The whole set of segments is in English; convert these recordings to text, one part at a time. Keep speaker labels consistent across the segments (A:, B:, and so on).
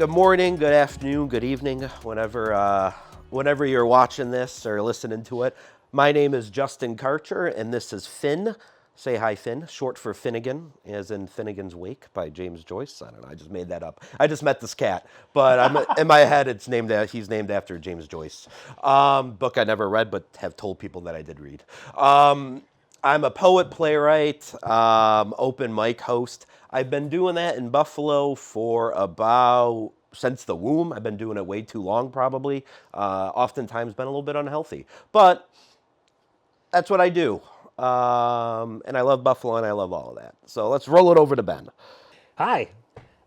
A: Good morning, good afternoon, good evening, whenever you're watching this or listening to it. My name is Justin Karcher, and this is Finn. Say hi, Finn. Short for Finnegan, as in Finnegan's Wake by James Joyce. I don't know. I just made that up. I just met this cat, but in my head, he's named after James Joyce. Book I never read, but have told people that I did read. I'm a poet, playwright, open mic host. I've been doing that in Buffalo for since the womb. I've been doing it way too long, probably. Oftentimes been a little bit unhealthy. But that's what I do. And I love Buffalo and I love all of that. So let's roll it over to Ben.
B: Hi.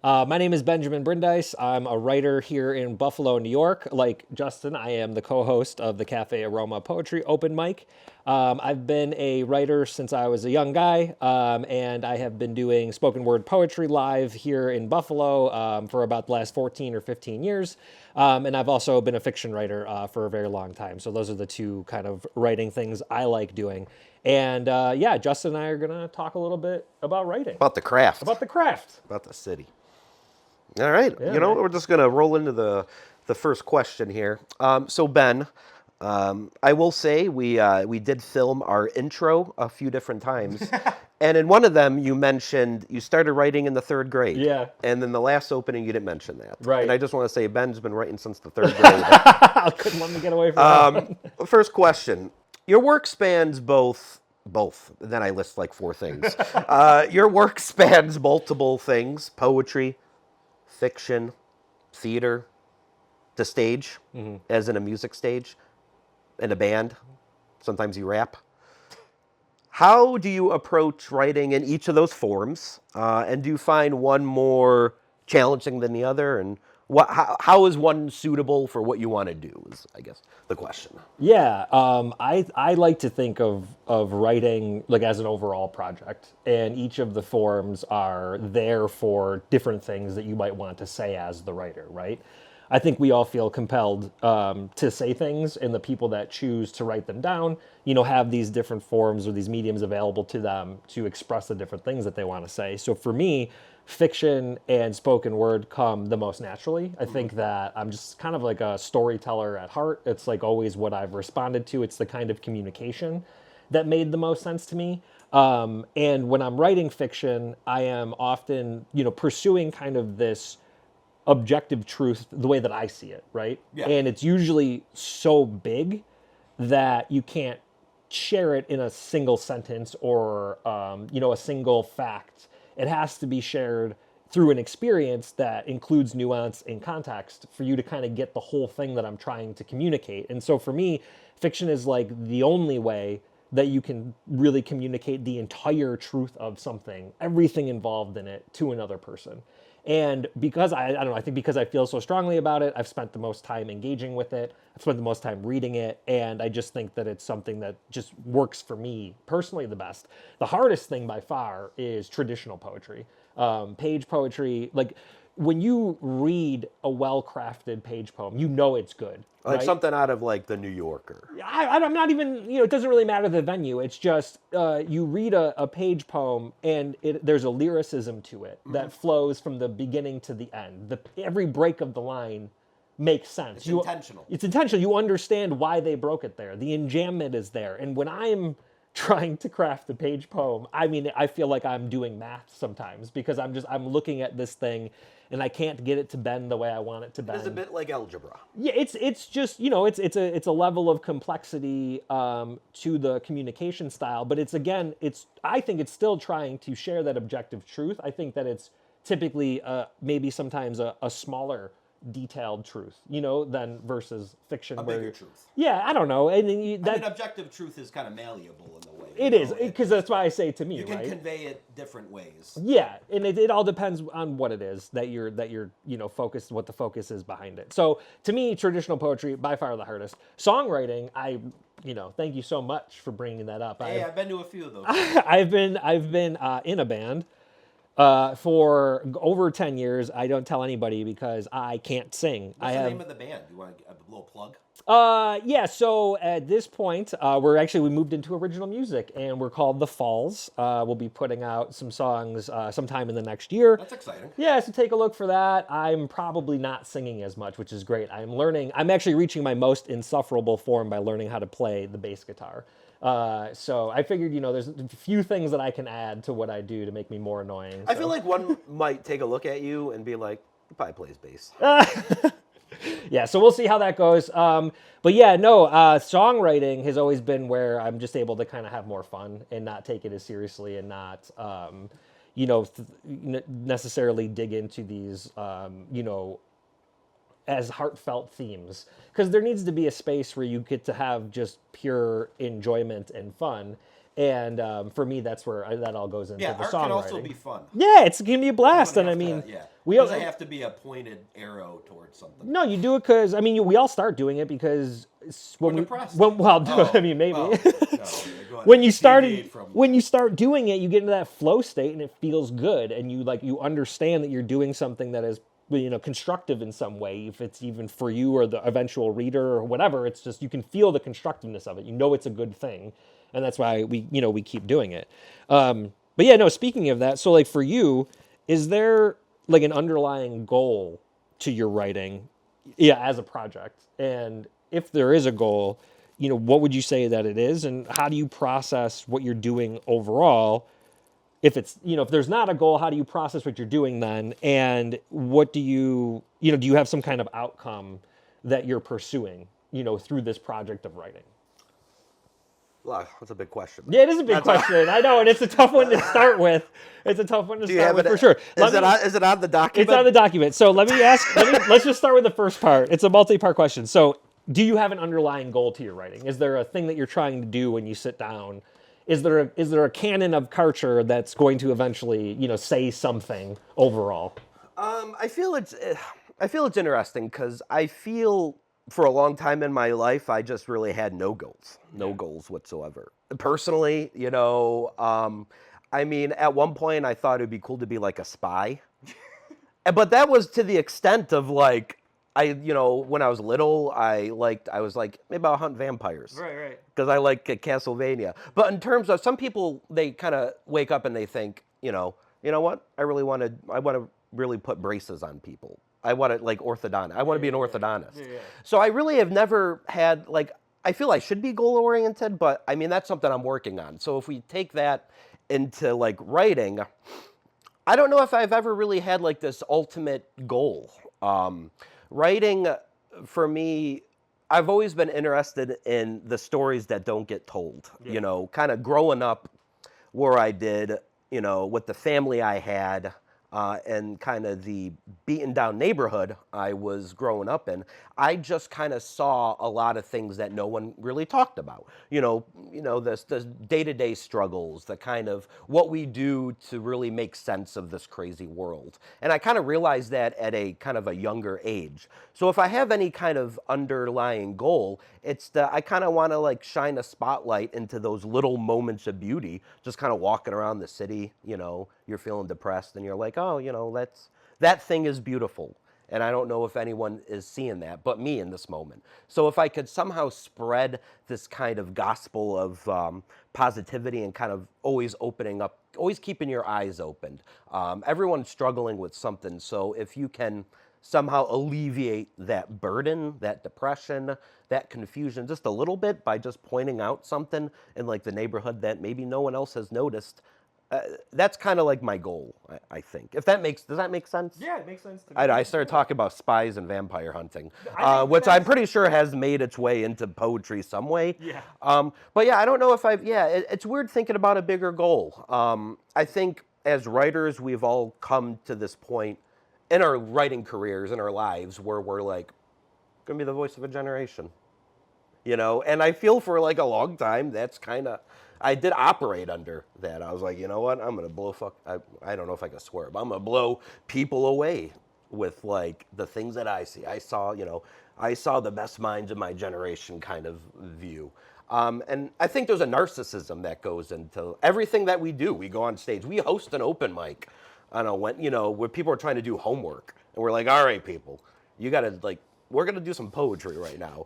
B: My name is Benjamin Brindise. I'm a writer here in Buffalo, New York. Like Justin, I am the co-host of the Caffe Aroma Poetry Open Mic. I've been a writer since I was a young guy, and I have been doing spoken word poetry live here in Buffalo for about the last 14 or 15 years. And I've also been a fiction writer for a very long time. So those are the two kind of writing things I like doing. And Justin and I are going to talk a little bit about writing.
A: About the craft.
B: About the craft.
A: About the city. All right.
B: Yeah,
A: we're just going to roll into the first question here. So Ben, I will say we did film our intro a few different times. And in one of them, you mentioned you started writing in the third grade.
B: Yeah.
A: And then the last opening, you didn't mention that.
B: Right.
A: And I just want to say Ben's been writing since the third grade.
B: Couldn't let me get away from that.
A: First question. Your work spans both. Then I list like four things. Your work spans multiple things: poetry, fiction, theater, the stage, as in a music stage, in a band. Sometimes you rap. How do you approach writing in each of those forms? And do you find one more challenging than the other? And how is one suitable for what you want to do is, I guess, the question.
B: Yeah, I like to think of writing like as an overall project, and each of the forms are there for different things that you might want to say as the writer, right? I think we all feel compelled to say things, and the people that choose to write them down, have these different forms or these mediums available to them to express the different things that they want to say. So for me, fiction and spoken word come the most naturally. I think that I'm just kind of like a storyteller at heart. It's like always what I've responded to. It's the kind of communication that made the most sense to me. And when I'm writing fiction, I am often, pursuing kind of this objective truth the way that I see it, right?
A: Yeah.
B: And it's usually so big that you can't share it in a single sentence or, a single fact. It has to be shared through an experience that includes nuance and context for you to kind of get the whole thing that I'm trying to communicate. And so for me, fiction is like the only way that you can really communicate the entire truth of something, everything involved in it, to another person. And because I think because I feel so strongly about it, I've spent the most time engaging with it. I've spent the most time reading it. And I just think that it's something that just works for me personally the best. The hardest thing by far is traditional poetry, page poetry. Like when you read a well-crafted page poem, it's good.
A: Like
B: right?
A: something out of like the New Yorker.
B: I'm not even, it doesn't really matter the venue. It's just you read a page poem and there's a lyricism to it that flows from the beginning to the end. Every break of the line makes sense.
A: It's intentional.
B: It's intentional. You understand why they broke it there. The enjambment is there. And when I'm trying to craft a page poem, I feel like I'm doing math sometimes because I'm looking at this thing and I can't get it to bend the way I want it to bend.
A: It's a bit like algebra.
B: Yeah, it's just it's a level of complexity to the communication style, but I think it's still trying to share that objective truth. I think that it's typically maybe sometimes a smaller detailed truth, than versus fiction.
A: A bigger truth.
B: Yeah, I don't know. And
A: objective truth is kind of malleable in the way.
B: It is, because that's why I say to me,
A: you can
B: right?
A: convey it different ways.
B: Yeah, and it all depends on what it is that you're focused, what the focus is behind it. So to me, traditional poetry by far the hardest. Songwriting, thank you so much for bringing that up.
A: Hey, I've been to a few of those.
B: I've been in a band For over 10 years, I don't tell anybody because I can't sing.
A: What's the name of the band? You want a little plug?
B: Yeah, so at this point, we moved into original music, and we're called The Falls. We'll be putting out some songs sometime in the next year.
A: That's exciting.
B: Yeah, so take a look for that. I'm probably not singing as much, which is great. I'm actually reaching my most insufferable form by learning how to play the bass guitar. So I figured, there's a few things that I can add to what I do to make me more annoying.
A: I feel like one might take a look at you and be like, he probably plays bass.
B: Yeah, so we'll see how that goes. But yeah, no, songwriting has always been where I'm just able to kind of have more fun and not take it as seriously and not, necessarily dig into these, as heartfelt themes. Because there needs to be a space where you get to have just pure enjoyment and fun. And for me, that's where that all goes into the
A: art
B: songwriting.
A: can also be fun.
B: Yeah, it's gonna be a blast, and
A: we doesn't have to be a pointed arrow towards something.
B: No, you do it because we all start doing it because
A: we're depressed.
B: Maybe
A: no,
B: when you start doing it, you get into that flow state, and it feels good, and you understand that you're doing something that is constructive in some way, if it's even for you or the eventual reader or whatever. It's just you can feel the constructiveness of it. It's a good thing. And that's why we keep doing it. But yeah, no, speaking of that, so like for you, is there like an underlying goal to your writing, as a project? And if there is a goal, what would you say that it is? And how do you process what you're doing overall? If it's, if there's not a goal, how do you process what you're doing then? And what do you have some kind of outcome that you're pursuing, through this project of writing?
A: Wow, that's a big question.
B: Yeah, it is a big question. I know, and it's a tough one to start with. It's a tough one to start with for sure.
A: Is it on the document?
B: It's on the document. So let me ask. Let's just start with the first part. It's a multi-part question. So, do you have an underlying goal to your writing? Is there a thing that you're trying to do when you sit down? Is there a canon of Karcher that's going to eventually, say something overall?
A: I feel it's interesting because I feel, for a long time in my life, I just really had no goals whatsoever. Personally, at one point I thought it'd be cool to be like a spy, but that was to the extent of like, when I was little, I was like, maybe I'll hunt vampires.
B: Right.
A: Because I like Castlevania. But in terms of, some people, they kind of wake up and they think, you know what? I want to really put braces on people. I want to, like, orthodontist. I want to be an orthodontist. Yeah. So I really have never had, like, I feel I should be goal-oriented, but, that's something I'm working on. So if we take that into, like, writing, I don't know if I've ever really had, like, this ultimate goal. Writing, for me, I've always been interested in the stories that don't get told. Yeah. Kind of growing up where I did, with the family I had, and kind of the beaten down neighborhood I was growing up in, I just kind of saw a lot of things that no one really talked about. The day-to-day struggles, the kind of what we do to really make sense of this crazy world. And I kind of realized that at a kind of a younger age. So if I have any kind of underlying goal, it's that I kind of want to like shine a spotlight into those little moments of beauty, just kind of walking around the city, you're feeling depressed and you're like, oh, that thing is beautiful. And I don't know if anyone is seeing that but me in this moment. So if I could somehow spread this kind of gospel of positivity and kind of always opening up, always keeping your eyes opened. Everyone's struggling with something. So if you can somehow alleviate that burden, that depression, that confusion just a little bit by just pointing out something in like the neighborhood that maybe no one else has noticed, that's kind of like my goal, I think. Does that make sense?
B: Yeah, it makes sense to me.
A: I started talking about spies and vampire hunting, which I'm pretty sure has made its way into poetry some way.
B: Yeah.
A: But yeah, I don't know if it's weird thinking about a bigger goal. I think as writers, we've all come to this point in our writing careers, in our lives, where we're like, going to be the voice of a generation. And I feel for like a long time, that's kind of, I did operate under that. I was like, you know what? I'm going to blow I don't know if I can swear, but I'm going to blow people away with like the things that I see. I saw the best minds of my generation kind of view. And I think there's a narcissism that goes into everything that we do. We go on stage. We host an open mic. I don't know, when people are trying to do homework, and we're like, all right, people, you got to, like, we're going to do some poetry right now.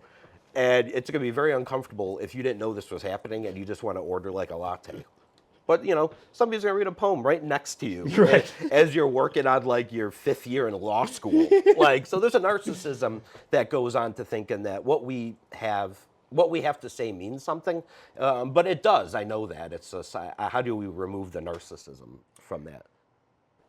A: And it's going to be very uncomfortable if you didn't know this was happening and you just want to order, like, a latte. But, somebody's going to read a poem right next to you
B: Right.
A: as you're working on, like, your 5th year in law school. Like, so there's a narcissism that goes on to thinking that what we have to say means something. But it does. I know that. It's just, how do we remove the narcissism from that?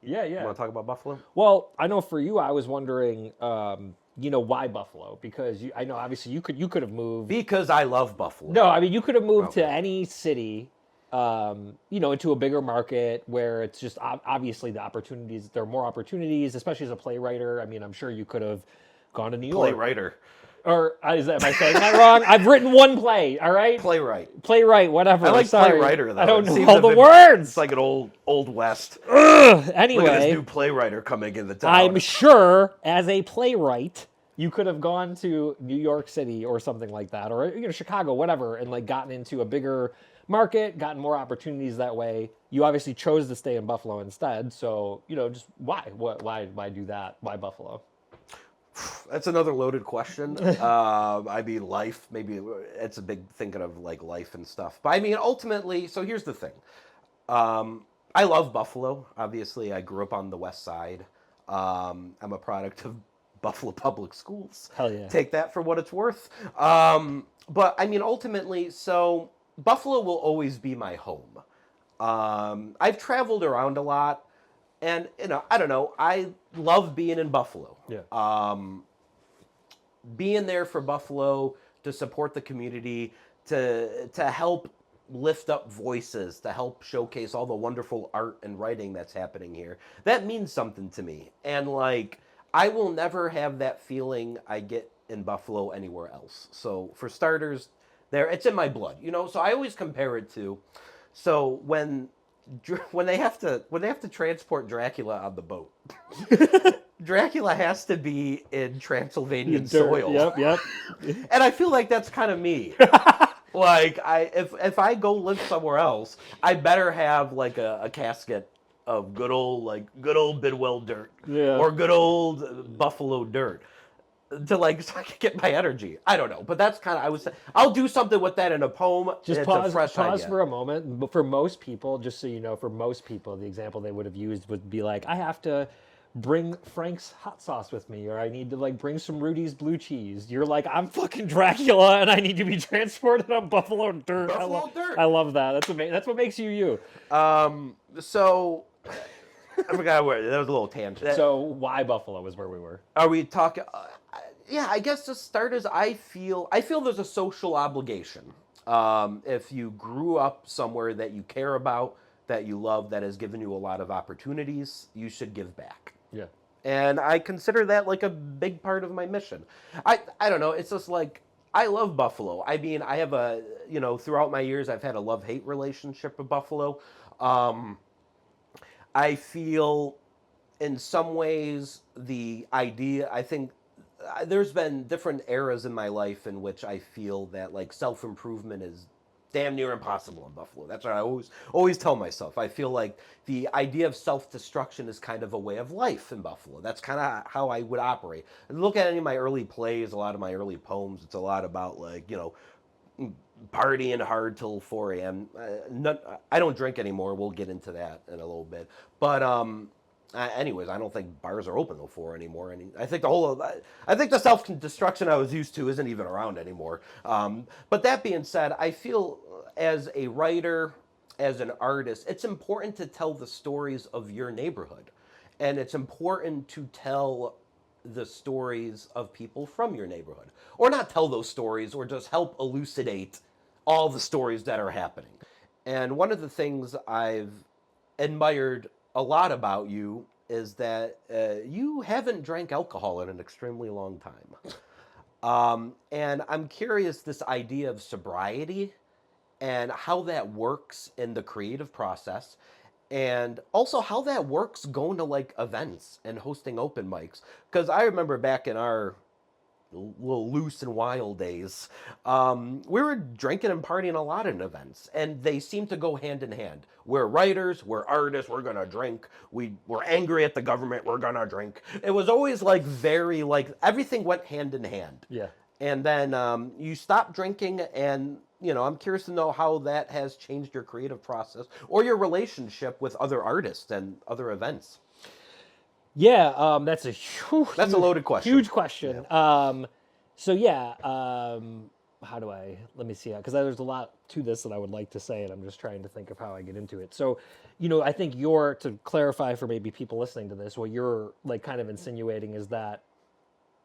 B: Yeah.
A: You want to talk about Buffalo?
B: Well, I know for you, I was wondering, why Buffalo? Because I know obviously you could have moved.
A: Because I love Buffalo.
B: No, I mean you could have moved to any city, into a bigger market where it's just obviously the opportunities. There are more opportunities, especially as a playwright. I mean, I'm sure you could have gone to New York.
A: Playwriter.
B: Or am I saying that wrong? I've written one play. All right.
A: Playwright,
B: whatever.
A: I like
B: Sorry.
A: playwriter though.
B: I don't know all the words.
A: It's like an old west.
B: Anyway,
A: Look at this new playwriter coming in the town.
B: I'm sure as a playwright, you could have gone to New York City or something like that, or Chicago, whatever, and like gotten into a bigger market, gotten more opportunities that way. You obviously chose to stay in Buffalo instead. So just why? Why do that? Why Buffalo?
A: That's another loaded question. I mean, life, maybe it's a big thinking of like life and stuff. But I mean, ultimately, so here's the thing. I love Buffalo. Obviously, I grew up on the West Side. I'm a product of Buffalo Public Schools.
B: Hell yeah.
A: Take that for what it's worth. But I mean, ultimately, so Buffalo will always be my home. I've traveled around a lot. And, I don't know, I love being in Buffalo.
B: Yeah.
A: Being there for Buffalo, to support the community, to help lift up voices, to help showcase all the wonderful art and writing that's happening here. That means something to me. And, like, I will never have that feeling I get in Buffalo anywhere else. So, for starters, it's in my blood, So I always compare it to, so when they have to transport Dracula on the boat, Dracula has to be in Transylvanian soil.
B: Yep.
A: And I feel like that's kind of me. Like if I go live somewhere else, I better have like a casket of good old Bidwell dirt, or good old Buffalo dirt, to like so I can get my energy. I don't know, but that's kind of I'll do something with that in a poem.
B: Just
A: it's
B: pause
A: a fresh idea.
B: for a moment. But for most people, just so you know, for most people, the example they would have used would be like, I have to bring Frank's hot sauce with me, or I need to like bring some Rudy's blue cheese. You're like, I'm fucking Dracula, and I need to be transported on Buffalo dirt.
A: Dirt.
B: I love that. That's amazing. That's what makes you you.
A: So I forgot where that was a little tangent.
B: So why Buffalo is where we were.
A: Are we talking? Yeah, I guess to start is I feel there's a social obligation. If you grew up somewhere that you care about, that you love, that has given you a lot of opportunities, you should give back.
B: Yeah.
A: And I consider that like a big part of my mission. I don't know. It's just like, I love Buffalo. I mean, I have throughout my years, I've had a love-hate relationship with Buffalo. I feel in some ways I think there's been different eras in my life in which I feel that like self-improvement is damn near impossible in Buffalo. That's what I always tell myself. I feel like the idea of self-destruction is kind of a way of life in Buffalo. That's kind of how I would operate. Look at any of my early plays, a lot of my early poems. It's a lot about like, partying hard till 4 a.m. I don't drink anymore. We'll get into that in a little bit. But anyways, I don't think bars are open till 4 anymore. And I think the self-destruction I was used to isn't even around anymore. But that being said, I feel as a writer, as an artist, it's important to tell the stories of your neighborhood. And it's important to tell the stories of people from your neighborhood. Or not tell those stories, or just help elucidate all the stories that are happening. And one of the things I've admired a lot about you is that you haven't drank alcohol in an extremely long time. And I'm curious, this idea of sobriety and how that works in the creative process, and also how that works going to like events and hosting open mics. Because I remember back in our little loose and wild days, we were drinking and partying a lot in events, and they seem to go hand in hand. We're writers, we're artists, we're gonna drink. We're angry at the government, we're gonna drink. It was always like very like everything went hand in hand.
B: Yeah.
A: And then you stop drinking, and I'm curious to know how that has changed your creative process or your relationship with other artists and other events.
B: Yeah, that's
A: That's a loaded question.
B: Huge question. So yeah, how do I? Let me see. Because there's a lot to this that I would like to say, and I'm just trying to think of how I get into it. So, I think to clarify for maybe people listening to this, what you're like kind of insinuating is that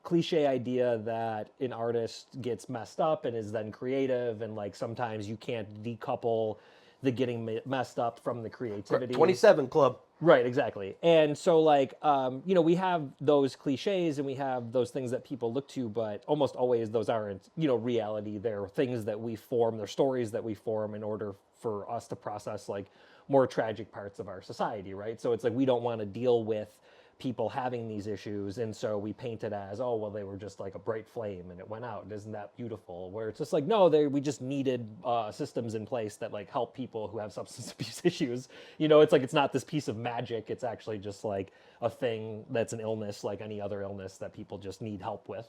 B: cliche idea that an artist gets messed up and is then creative, and like sometimes you can't decouple the getting messed up from the creativity.
A: 27 Club.
B: Right, exactly. And so like, we have those cliches and we have those things that people look to, but almost always those aren't, reality. They're things that we form, they're stories that we form in order for us to process like more tragic parts of our society, right? So it's like we don't want to deal with people having these issues, and so we paint it as, oh well, they were just like a bright flame and it went out, and isn't that beautiful? Where it's just like, no, we just needed systems in place that like help people who have substance abuse issues. It's like it's not this piece of magic, it's actually just like a thing that's an illness like any other illness that people just need help with.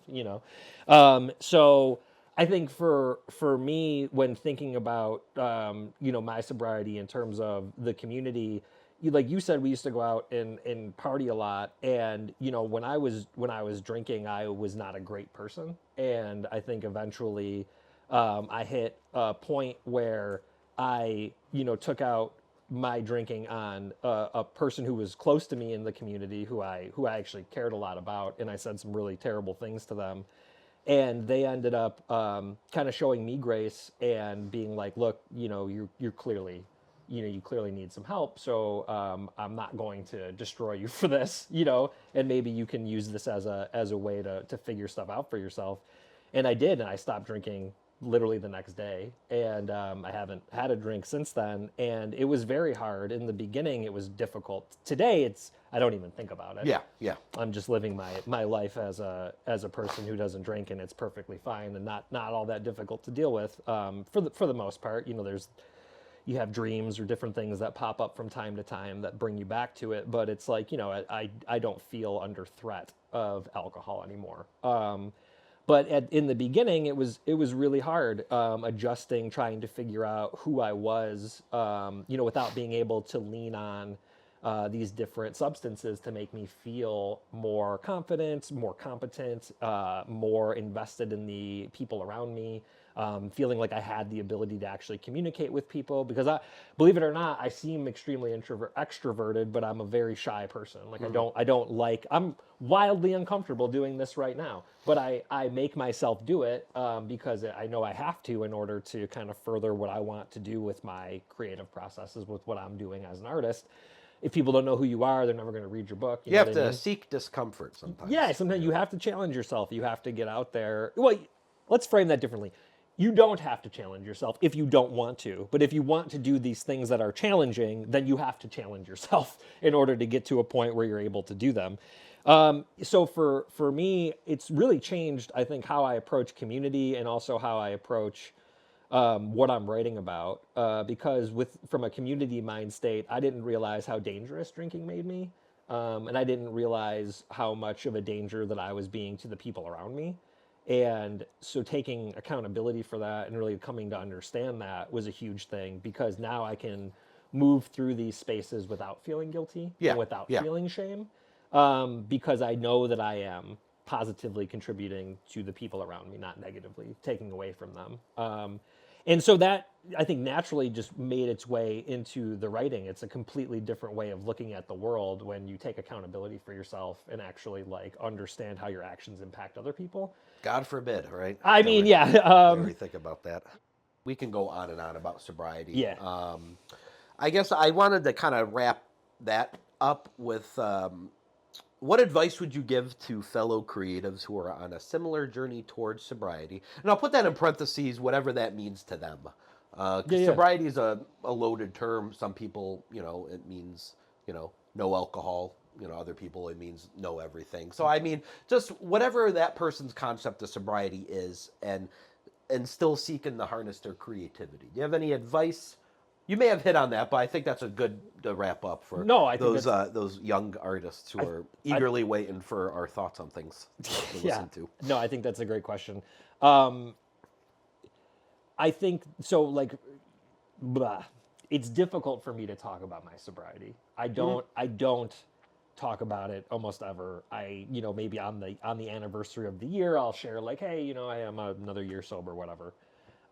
B: So I think for me, when thinking about my sobriety in terms of the community, like you said, we used to go out and party a lot, and when I was drinking, I was not a great person, and I think eventually I hit a point where I took out my drinking on a person who was close to me in the community, who I actually cared a lot about, and I said some really terrible things to them, and they ended up kind of showing me grace and being like, look, you're clearly you clearly need some help, so I'm not going to destroy you for this, and maybe you can use this as a way to figure stuff out for yourself. And I did, and I stopped drinking literally the next day, and I haven't had a drink since then, and it was very hard. In the beginning, it was difficult. Today, I don't even think about it.
A: Yeah.
B: I'm just living my life as a person who doesn't drink, and it's perfectly fine and not all that difficult to deal with for the most part. You have dreams or different things that pop up from time to time that bring you back to it. But it's like, I don't feel under threat of alcohol anymore. But in the beginning, it was really hard adjusting, trying to figure out who I was, without being able to lean on these different substances to make me feel more confident, more competent, more invested in the people around me. Feeling like I had the ability to actually communicate with people, because believe it or not, I seem extremely extroverted, but I'm a very shy person. Like I'm wildly uncomfortable doing this right now, but I make myself do it because I know I have to in order to kind of further what I want to do with my creative processes, with what I'm doing as an artist. If people don't know who you are, they're never going to read your book.
A: You have to seek discomfort sometimes.
B: Yeah, sometimes you have to challenge yourself. You have to get out there. Well, let's frame that differently. You don't have to challenge yourself if you don't want to. But if you want to do these things that are challenging, then you have to challenge yourself in order to get to a point where you're able to do them. So for me, it's really changed, I think, how I approach community and also how I approach what I'm writing about. Because from a community mind state, I didn't realize how dangerous drinking made me. And I didn't realize how much of a danger that I was being to the people around me. And so taking accountability for that and really coming to understand that was a huge thing, because now I can move through these spaces without feeling guilty and without feeling shame, because I know that I am positively contributing to the people around me, not negatively taking away from them. And so that, I think, naturally just made its way into the writing. It's a completely different way of looking at the world when you take accountability for yourself and actually like understand how your actions impact other people.
A: God forbid, right?
B: I mean, yeah.
A: We think about that. We can go on and on about sobriety.
B: Yeah.
A: I guess I wanted to kind of wrap that up with what advice would you give to fellow creatives who are on a similar journey towards sobriety? And I'll put that in parentheses, whatever that means to them. Sobriety is a loaded term. Some people, it means, no alcohol, other people, it means know everything. So I mean, just whatever that person's concept of sobriety is, and still seeking to harness their creativity. Do you have any advice? You may have hit on that, but I think that's a good to wrap up for
B: No, I think
A: those young artists who are eagerly waiting for our thoughts on things to listen to.
B: No, I think that's a great question. I think so. Like, blah. It's difficult for me to talk about my sobriety. I don't talk about it almost ever. Maybe on the anniversary of the year, I'll share like, hey, I am another year sober, whatever.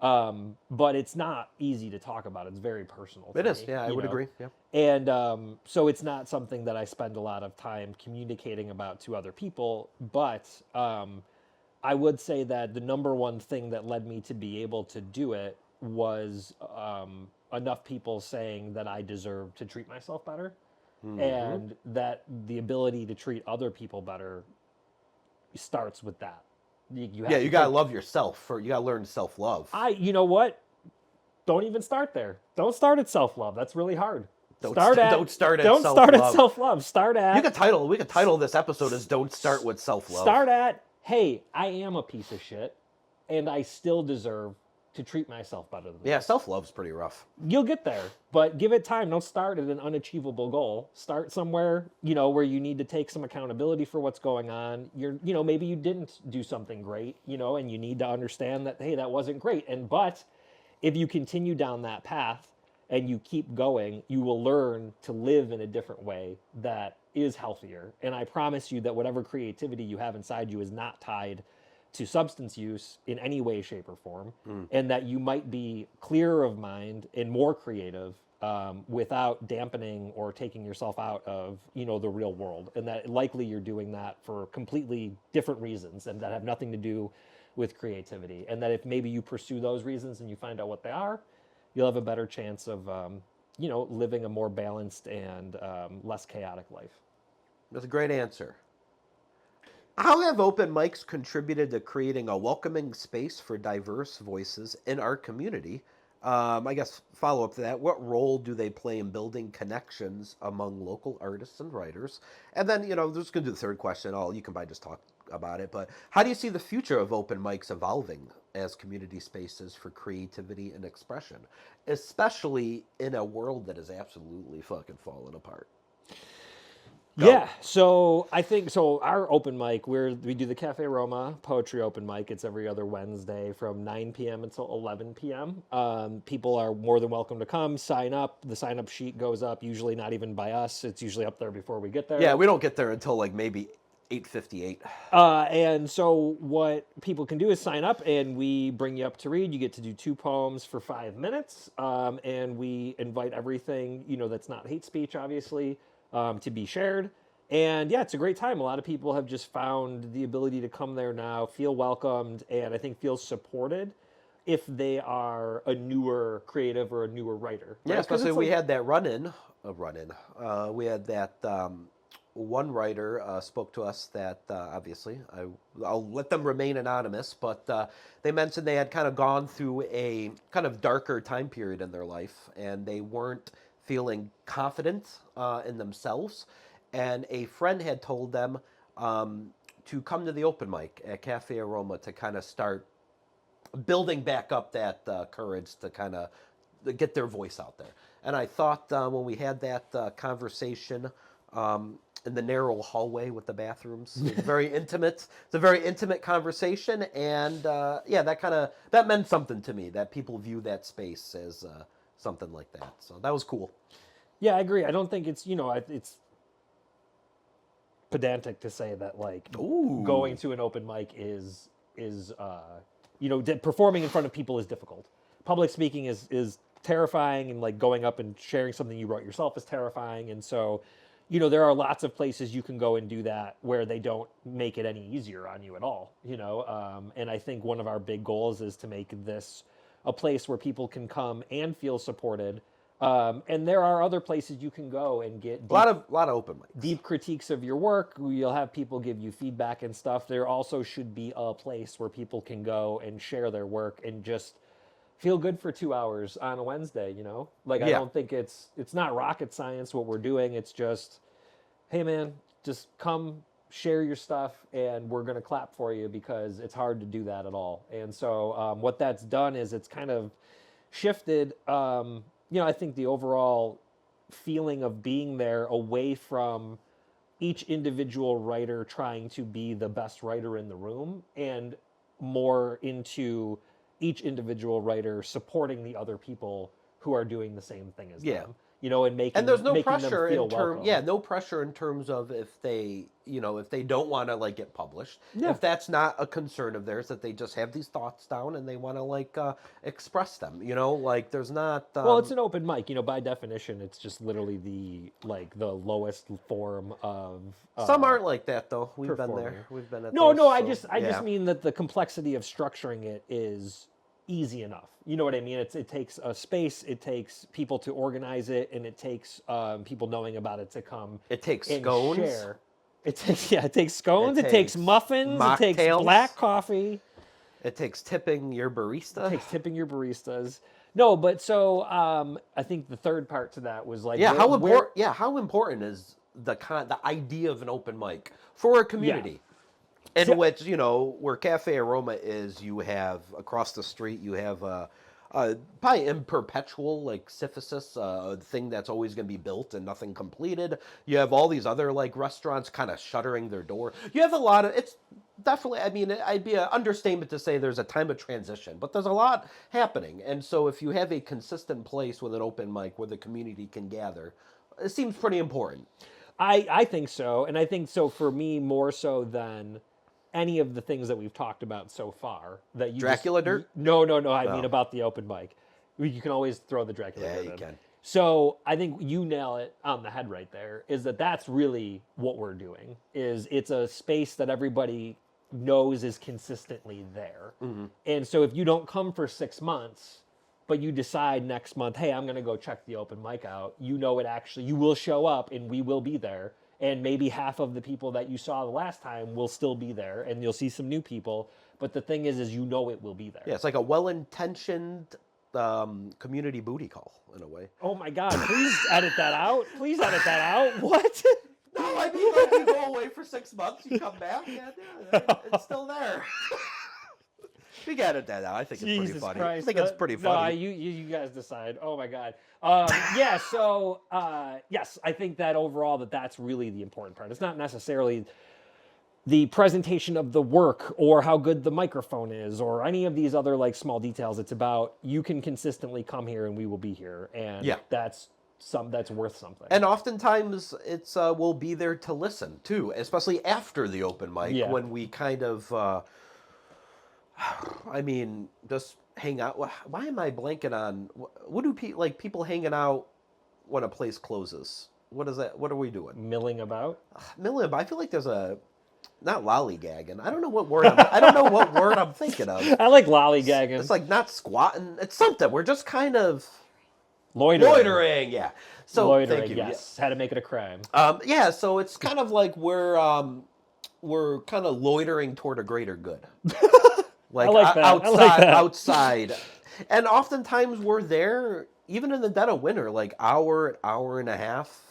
B: But it's not easy to talk about. It's very personal.
A: It is, yeah, I would agree. Yeah.
B: And so it's not something that I spend a lot of time communicating about to other people. But I would say that the number one thing that led me to be able to do it was enough people saying that I deserve to treat myself better, and that the ability to treat other people better starts with that. You
A: gotta love yourself. You gotta learn self-love.
B: You know what? Don't even start there. Don't start at self-love. That's really hard.
A: Don't start at
B: self-love. Start at.
A: We could title this episode as "Don't Start with Self-Love."
B: Start at, hey, I am a piece of shit, and I still deserve to treat myself better than this.
A: Self-love's pretty rough.
B: You'll get there, but give it time. Don't start at an unachievable goal. Start somewhere, where you need to take some accountability for what's going on. Maybe you didn't do something great, and you need to understand that, hey, that wasn't great. But if you continue down that path and you keep going, you will learn to live in a different way that is healthier. And I promise you that whatever creativity you have inside you is not tied to substance use in any way, shape, or form, and that you might be clearer of mind and more creative without dampening or taking yourself out of, the real world. And that likely you're doing that for completely different reasons and that have nothing to do with creativity. And that if maybe you pursue those reasons and you find out what they are, you'll have a better chance of, living a more balanced and less chaotic life.
A: That's a great answer. How have open mics contributed to creating a welcoming space for diverse voices in our community? I guess follow up to that, what role do they play in building connections among local artists and writers? And then, just going to do the third question. You can probably just talk about it, but how do you see the future of open mics evolving as community spaces for creativity and expression, especially in a world that is absolutely fucking falling apart? Go.
B: Yeah, so I think our open mic, we do the Caffe Aroma poetry open mic. It's every other Wednesday from 9 p.m. until 11 p.m. People are more than welcome to come, sign up. The sign-up sheet goes up, usually not even by us. It's usually up there before we get there.
A: Yeah, we don't get there until like maybe 8:58.
B: And so what people can do is sign up, and we bring you up to read. You get to do 2 poems for 5 minutes, and we invite everything, that's not hate speech, obviously, to be shared. And yeah, it's a great time. A lot of people have just found the ability to come there now, feel welcomed, and I think feel supported if they are a newer creative or a newer writer.
A: Yeah, especially we had that run-in. We had that one writer spoke to us that obviously I'll let them remain anonymous, but they mentioned they had kind of gone through a kind of darker time period in their life, and they weren't feeling confident in themselves. And a friend had told them to come to the open mic at Caffe Aroma to kind of start building back up that courage to kind of get their voice out there. And I thought when we had that conversation in the narrow hallway with the bathrooms, it's very intimate. It's a very intimate conversation, and that meant something to me, that people view that space as something like that. So that was cool.
B: Yeah, I agree. I don't think it's it's pedantic to say that going to an open mic is performing in front of people is difficult. Public speaking is terrifying, and going up and sharing something you wrote yourself is terrifying. And so, there are lots of places you can go and do that where they don't make it any easier on you at all. And I think one of our big goals is to make this a place where people can come and feel supported. And there are other places you can go and get
A: a lot of open mics,
B: deep critiques of your work. You'll have people give you feedback and stuff. There also should be a place where people can go and share their work and just feel good for 2 hours on a Wednesday. I don't think it's not rocket science what we're doing. It's just hey man, just come share your stuff and we're going to clap for you, because it's hard to do that at all. And so what that's done is it's kind of shifted, I think the overall feeling of being there away from each individual writer trying to be the best writer in the room, and more into each individual writer supporting the other people who are doing the same thing as them. And
A: And there's no
B: making
A: pressure
B: them feel
A: in terms,
B: welcome.
A: no pressure in terms of if they, if they don't want to like get published,
B: Yeah.
A: if that's not a concern of theirs, that they just have these thoughts down and they want to like express them, like there's not.
B: Well, it's an open mic, by definition. It's just literally the lowest form of.
A: Some aren't like that though. We've been there.
B: performing.
A: We've been at
B: No,
A: those,
B: no. I
A: so,
B: just
A: yeah.
B: mean that the complexity of structuring it is easy enough. You know what I mean? It takes a space, it takes people to organize it, and it takes people knowing about it to come.
A: It takes
B: and
A: scones.
B: share. It takes scones. It
A: takes
B: takes muffins. It takes
A: mocktails.
B: black coffee.
A: It takes tipping your barista.
B: It takes tipping your baristas. No, but so I think the third part to that was like,
A: how important is the idea of an open mic for a community? In which, where Caffe Aroma is, you have across the street, you have probably in perpetual, like Sisyphus, thing that's always going to be built and nothing completed. You have all these other like restaurants kind of shuttering their door. You have a lot of, it's definitely, I mean, I'd be an understatement to say there's a time of transition, but there's a lot happening. And so if you have a consistent place with an open mic where the community can gather, it seems pretty important.
B: I think so. And I think so for me more so than any of the things that we've talked about so far. That you
A: Dracula dirt?
B: No. I mean about the open mic. You can always throw the Dracula dirt in.
A: Yeah, you can.
B: So I think you nail it on the head right there, is that's really what we're doing. It's a space that everybody knows is consistently there. Mm-hmm. And so if you don't come for 6 months, but you decide next month, hey, I'm going to go check the open mic out, you will show up and we will be there. And maybe half of the people that you saw the last time will still be there, and you'll see some new people. But the thing is it will be there.
A: Yeah, it's like a well-intentioned community booty call in a way.
B: Oh my God! Please edit that out. Please edit that out. What?
A: No, I mean like you go away for 6 months, you come back, it's still there. We got it that out. I think it's pretty funny.
B: Christ.
A: I think it's pretty funny.
B: No, you guys decide. Oh my God. So yes, I think that overall that's really the important part. It's not necessarily the presentation of the work or how good the microphone is or any of these other like small details. It's about you can consistently come here and we will be here, and that's worth something.
A: And oftentimes it's we'll be there to listen too, especially after the open mic when we kind of. I mean, just hang out. Why am I blanking on? What do people hanging out when a place closes? What is that? What are we doing?
B: Milling about.
A: Milling about. I feel like there's a not lollygagging. I don't know what word. I don't know what word I'm thinking of.
B: I like lollygagging.
A: It's like not squatting. It's something. We're just kind of
B: loitering.
A: Yeah. So
B: loitering.
A: Thank you.
B: Yes. How to make it a crime.
A: Yeah. So it's kind of like we're kind of loitering toward a greater good. Like, outside. And oftentimes we're there, even in the dead of winter, like hour and a half,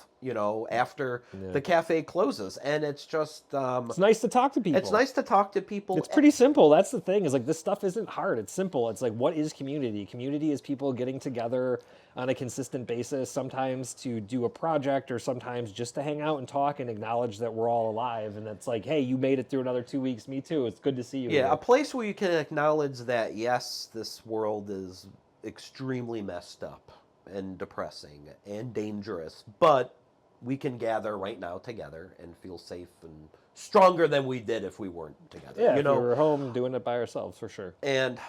A: after the cafe closes. And it's just...
B: it's nice to talk to people.
A: It's
B: pretty simple. That's the thing, is like this stuff isn't hard. It's simple. It's like, what is community? Community is people getting together on a consistent basis, sometimes to do a project or sometimes just to hang out and talk and acknowledge that we're all alive. And it's like, hey, you made it through another 2 weeks. Me too. It's good to see you.
A: Yeah,
B: here.
A: a place where you can acknowledge that, yes, this world is extremely messed up and depressing and dangerous, but we can gather right now together and feel safe and stronger than we did if we weren't together.
B: Yeah, if we were home doing it by ourselves, for sure.
A: And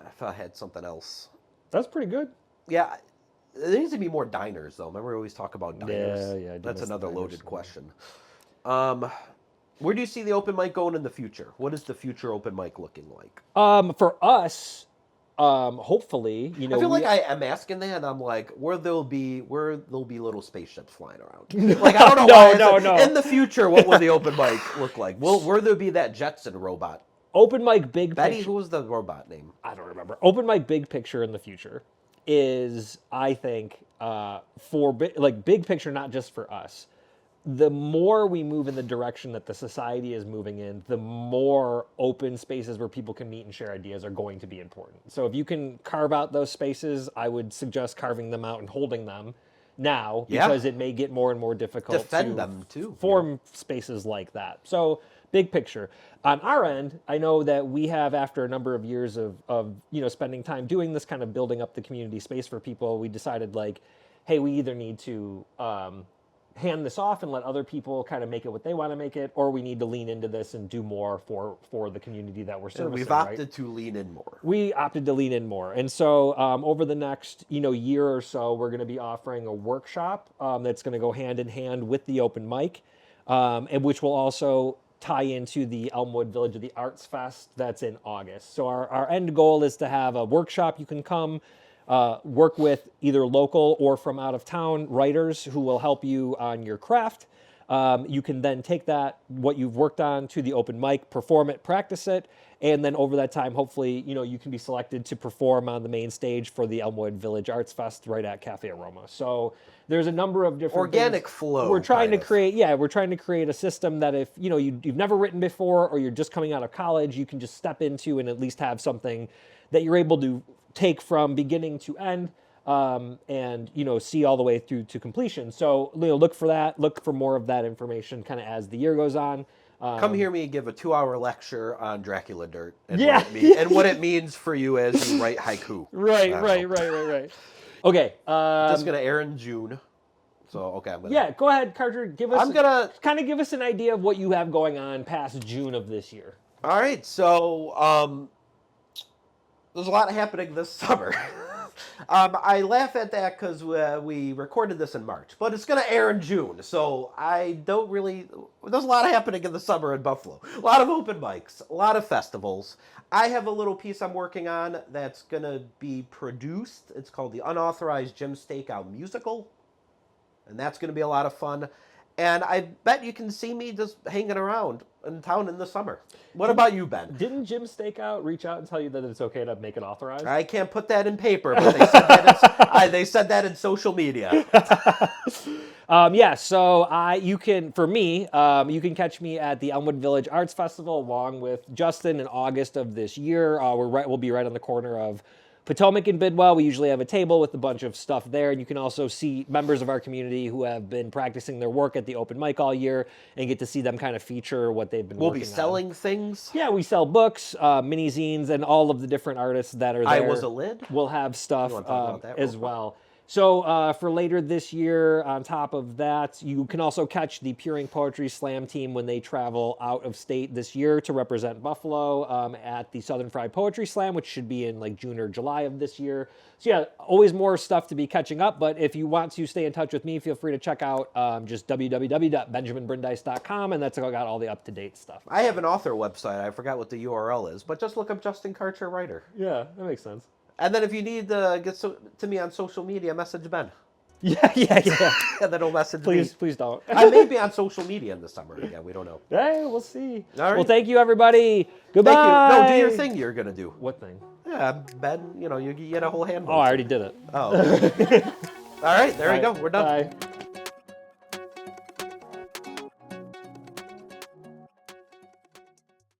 A: if I had something else.
B: That's pretty good.
A: Yeah. There needs to be more diners, though. Remember we always talk about diners?
B: Yeah.
A: That's another loaded question. Where do you see the open mic going in the future? What is the future open mic looking like?
B: For us, hopefully,
A: I feel like I am asking that, and I'm like, where there'll be little spaceships flying around. Like, I don't know
B: No.
A: In the future, what will the open mic look like? Where there be that Jetson robot?
B: Open mic big
A: Betty,
B: picture.
A: who was the robot name?
B: I don't remember. Open mic big picture in the future is, I think, for big picture, not just for us. the more we move in the direction that the society is moving in, the more open spaces where people can meet and share ideas are going to be important. So if you can carve out those spaces, I would suggest carving them out and holding them now, because it may get more and more difficult
A: Defend
B: to
A: them too.
B: form spaces like that. So big picture. On our end, I know that we have, after a number of years of spending time doing this, kind of building up the community space for people, we decided like, hey, we either need to hand this off and let other people kind of make it what they want to make it, or we need to lean into this and do more for the community that we're servicing.
A: And we've opted to lean in more.
B: We opted to lean in more. And so over the next year or so, we're going to be offering a workshop that's going to go hand in hand with the open mic, and which will also tie into the Elmwood Village of the Arts Fest that's in August. So our end goal is to have a workshop you can come, work with either local or from out of town writers who will help you on your craft. You can then take what you've worked on, to the open mic, perform it, practice it, and then over that time, hopefully, you can be selected to perform on the main stage for the Elmwood Village Arts Fest right at Caffe Aroma. So there's a number of different
A: organic
B: things.
A: flow.
B: We're trying to create a system that if you've never written before, or you're just coming out of college, you can just step into and at least have something that you're able to take from beginning to end, and see all the way through to completion. So look for that. Look for more of that information kind of as the year goes on.
A: Come hear me give a 2-hour lecture on Dracula dirt and, what it means for you as you write haiku.
B: Right. Okay.
A: That's going to air in June. So, okay.
B: Go ahead, Karcher. Give us an idea of what you have going on past June of this year.
A: All right. So, there's a lot happening this summer. I laugh at that because we recorded this in March, but it's going to air in June. So there's a lot happening in the summer in Buffalo. A lot of open mics, a lot of festivals. I have a little piece I'm working on that's going to be produced. It's called the Unauthorized Jim Stakeout Musical. And that's going to be a lot of fun. And I bet you can see me just hanging around in town in the summer. What about you, Ben?
B: Didn't Jim Stakeout reach out and tell you that it's okay to make it authorized?
A: I can't put that in paper, but they said that in social media.
B: So you can catch me at the Elmwood Village Arts Festival along with Justin in August of this year. We'll be right on the corner of Potomac and Bidwell. We usually have a table with a bunch of stuff there, and you can also see members of our community who have been practicing their work at the open mic all year and get to see them kind of feature what they've been working on.
A: We'll be selling things?
B: Yeah, we sell books, mini zines, and all of the different artists that are there.
A: I Was a Lid?
B: We'll have stuff as well. So for later this year, on top of that, you can also catch the Pure Ink Poetry Slam team when they travel out of state this year to represent Buffalo at the Southern Fried Poetry Slam, which should be in like June or July of this year. So yeah, always more stuff to be catching up. But if you want to stay in touch with me, feel free to check out just www.benjaminbrindise.com, and that's got all the up-to-date stuff.
A: I have an author website. I forgot what the URL is, but just look up Justin Karcher Writer.
B: Yeah, that makes sense.
A: And then if you need to get to me on social media, message Ben.
B: Yeah.
A: And then he'll message me.
B: Please don't.
A: I may be on social media in the summer again. We don't know.
B: Hey, we'll see.
A: All right.
B: Well, thank you, everybody. Goodbye.
A: Thank you. No, do your thing you're going to do.
B: What thing?
A: Yeah, Ben, you get a whole handbook.
B: Oh, I already did it.
A: Oh. All right, there we go. We're done.
B: Bye.